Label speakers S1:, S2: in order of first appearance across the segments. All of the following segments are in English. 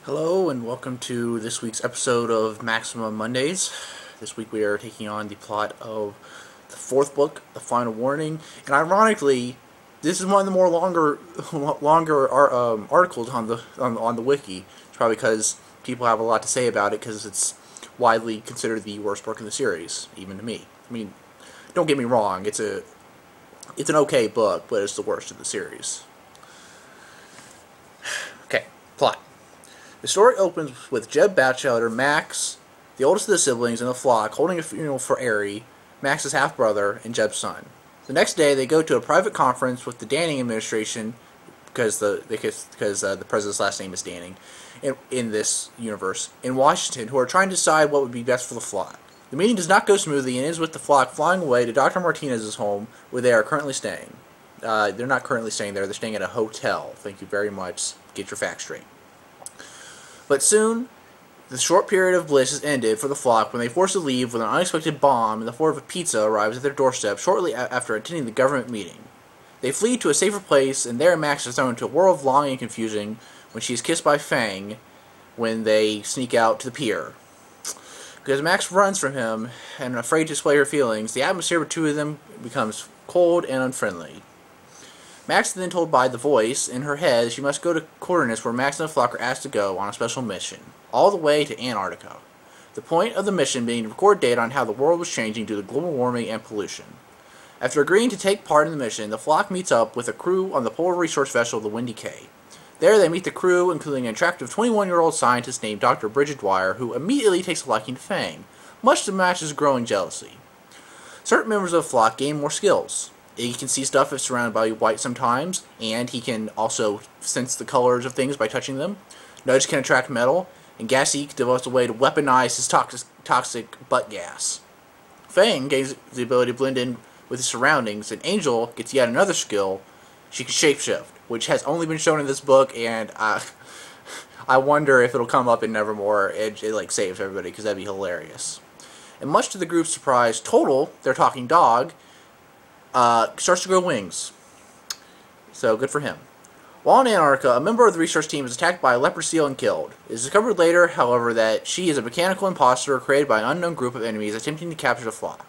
S1: Hello and welcome to this week's episode of Maximum Mondays. This week we are taking on the plot of the fourth book, The Final Warning, and ironically, this is one of the more longer articles on the wiki. It's probably because people have a lot to say about it because it's widely considered the worst book in the series, even to me. I mean, don't get me wrong, it's an okay book, but it's the worst of the series. Okay, plot. The story opens with Jeb Batchelder, Max, the oldest of the siblings in the flock, holding a funeral for Ari, Max's half-brother, and Jeb's son. The next day, they go to a private conference with the Danning administration, because the president's last name is Danning, in this universe, in Washington, who are trying to decide what would be best for the flock. The meeting does not go smoothly and ends with the flock flying away to Dr. Martinez's home, where they are currently staying. They're not currently staying there, they're staying at a hotel. Thank you very much. Get your facts straight. But soon, the short period of bliss is ended for the flock when they force to leave when an unexpected bomb in the form of a pizza arrives at their doorstep shortly after attending the government meeting. They flee to a safer place, and there Max is thrown into a whirl of longing and confusion when she is kissed by Fang when they sneak out to the pier. Because Max runs from him and afraid to display her feelings, the atmosphere between them becomes cold and unfriendly. Max is then told by the voice in her head she must go to coordinates where Max and the flock are asked to go on a special mission, all the way to Antarctica. The point of the mission being to record data on how the world was changing due to global warming and pollution. After agreeing to take part in the mission, the flock meets up with a crew on the polar resource vessel the Windy K. There they meet the crew, including an attractive 21-year-old scientist named Dr. Bridget Dwyer, who immediately takes a liking to Fang, much to Max's growing jealousy. Certain members of the flock gain more skills. He can see stuff if surrounded by white sometimes, and he can also sense the colors of things by touching them. Nudge can attract metal, and Gasseek develops a way to weaponize his toxic butt gas. Fang gains the ability to blend in with his surroundings, and Angel gets yet another skill. She can shapeshift, which has only been shown in this book, and I wonder if it'll come up in Nevermore. It like saves everybody, because that'd be hilarious. And much to the group's surprise, Total, their talking dog, starts to grow wings. So, good for him. While in Antarctica, a member of the research team is attacked by a leopard seal and killed. It is discovered later, however, that she is a mechanical imposter created by an unknown group of enemies attempting to capture the flock.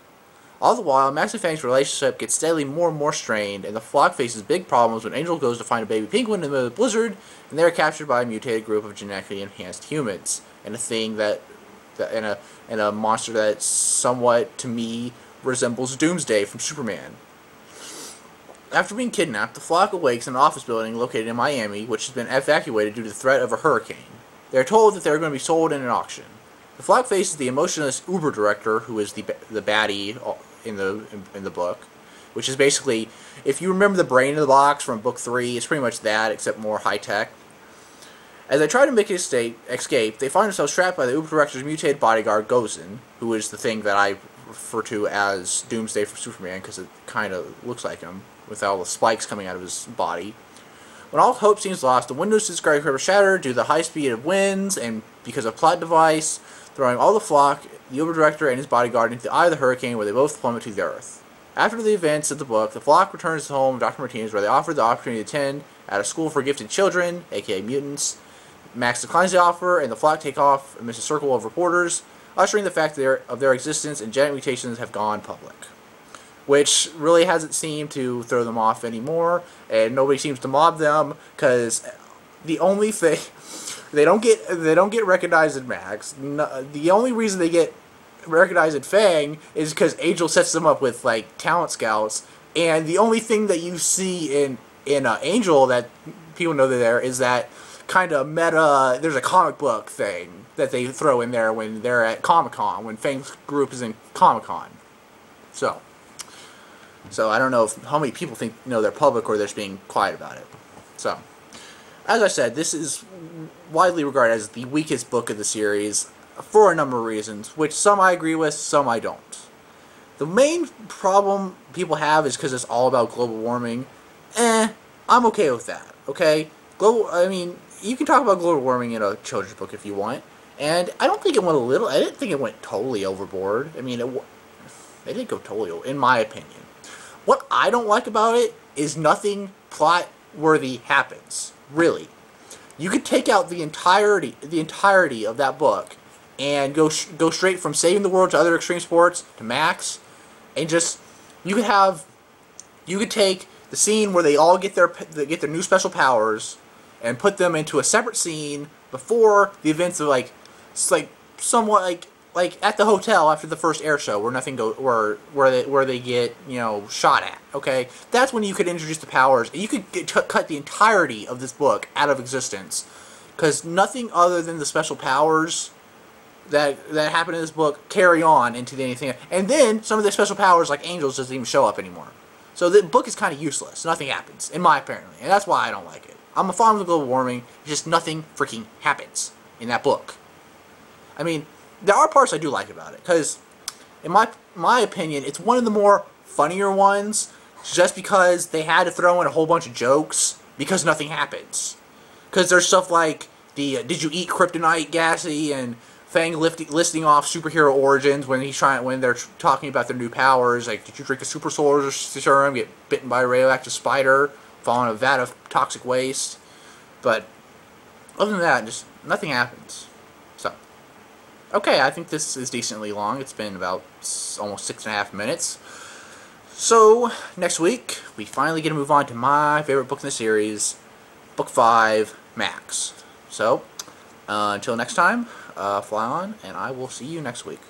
S1: All the while, Max and Fang's relationship gets steadily more and more strained, and the flock faces big problems when Angel goes to find a baby penguin in the middle of the blizzard, and they are captured by a mutated group of genetically enhanced humans, and a monster that somewhat, to me, resembles Doomsday from Superman. After being kidnapped, the flock awakes in an office building located in Miami, which has been evacuated due to the threat of a hurricane. They are told that they are going to be sold in an auction. The flock faces the emotionless Uber director, who is the baddie in the book, which is basically, if you remember the brain in the box from book 3, it's pretty much that, except more high-tech. As they try to make an escape, they find themselves trapped by the Uber director's mutated bodyguard, Gozen, who is the thing that I refer to as Doomsday from Superman, because it kind of looks like him, with all the spikes coming out of his body. When all hope seems lost, the windows to the skyscraper shatter due to the high speed of winds and because of plot device, throwing all the flock, the Uber director, and his bodyguard into the eye of the hurricane, where they both plummet to the earth. After the events of the book, the flock returns to home of Dr. Martinez, where they offer the opportunity to attend at a school for gifted children, aka mutants. Max declines the offer, and the flock take off amidst a circle of reporters, ushering the fact of their existence and genetic mutations have gone public. Which really hasn't seemed to throw them off anymore, and nobody seems to mob them, because the only thing they don't get recognized in Max. No, the only reason they get recognized in Fang is because Angel sets them up with like talent scouts, and the only thing that you see in Angel that people know they're there is that kind of meta. There's a comic book thing that they throw in there when they're at Comic-Con, when Fang's group is in Comic-Con. So I don't know how many people know they're public or they're just being quiet about it. So, as I said, this is widely regarded as the weakest book of the series for a number of reasons, which some I agree with, some I don't. The main problem people have is because it's all about global warming. I'm okay with that, okay? I mean, you can talk about global warming in a children's book if you want, and I don't think it went I didn't think it went totally overboard. I mean, they didn't go totally, in my opinion. What I don't like about it is nothing plot-worthy happens, really. You could take out the entirety of that book, and go straight from saving the world to other extreme sports to Max, and just you could take the scene where they all get their new special powers, and put them into a separate scene before the events of it's like somewhat like at the hotel after the first air show where nothing where they get shot at. Okay, that's when you could introduce the powers, and you could cut the entirety of this book out of existence, because nothing other than the special powers that happen in this book carry on into anything. And then some of the special powers, like angels, doesn't even show up anymore. So the book is kind of useless. Nothing happens, in my opinion, and that's why I don't like it. I'm a fan of global warming. Just nothing freaking happens in that book. I mean, there are parts I do like about it, because in my opinion, it's one of the more funnier ones, just because they had to throw in a whole bunch of jokes because nothing happens. Because there's stuff like the "Did you eat kryptonite, Gassy?" and Fang listing off superhero origins when they're talking about their new powers, like, did you drink a super soldier serum, get bitten by a radioactive spider, fall in a vat of toxic waste? But other than that, just nothing happens. So, okay, I think this is decently long. It's been about almost 6.5 minutes. So, next week, we finally get to move on to my favorite book in the series, Book 5, Max. So, until next time, fly on, and I will see you next week.